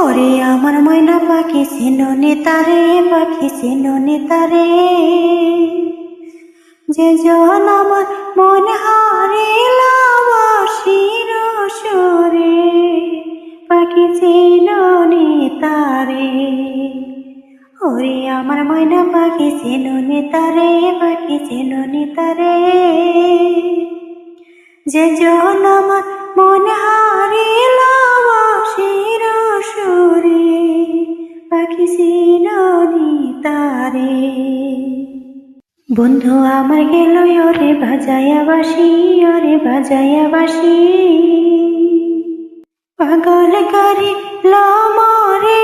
ওরে আমার ময়না পাখি চিননি তারে, পাখি চিননি তারে, যে জন আমার মনে হারিলাম আশির সুরে, পাখি চিননি তারে। ওরে আমার ময়না পাখি চিননি তারে, পাখি চিননি তারে, যে জন আমার মনে হারিলাম আশির সুরে, পাখি চিননি তারে। বন্ধু আমার গেল ওরে বাজায়া বাসি, ওরে বাজায়া বাসি, পাগল করি লামারে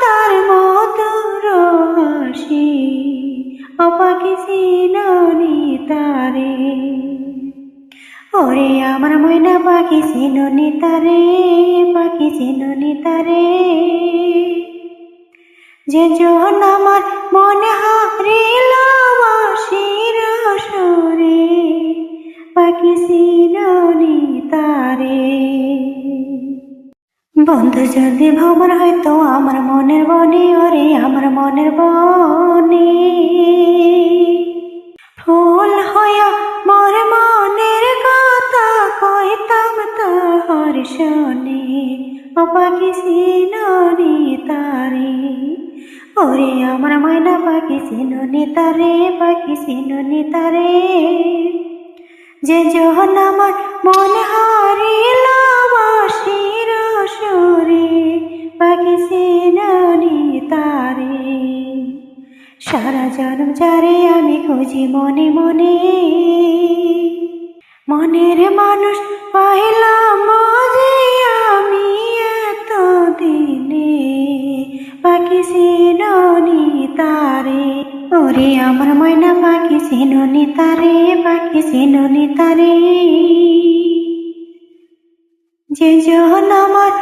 তার মধুর হাসি, ও পাখি চিননি তারে। ওরে আমার ময়না পাখি চিননি তারে, পাখি চিননি তারে, যে জন আমার মনে হারিলাম আশির সুরে, পাখি চিননি তারে। বন্ধু যদি ভ্রমণ হয়তো আমার মনের বনে, ওরে আমার মনের বনে, ফুল হইয়া মোর মনের কথা কইতাম তাহার শোনে, ও পাখি চিননি তারে। ওরে আমার ময়না পাখি চিননি তারে, পাখি চিননি তারে, যে জন আমার মনে হারিলাম আশির সুরে, পাখি চিননি তারে। সারা জন্ম যারে আমি খুঁজি মনে মনে, মনের মানুষ পাইলাম যে আমি এত দিনে, পাখি চিননি তারে। ওরে আমার ময়না পাখি চিননি তারে, পাখি চিননি তারে, যে জন আমার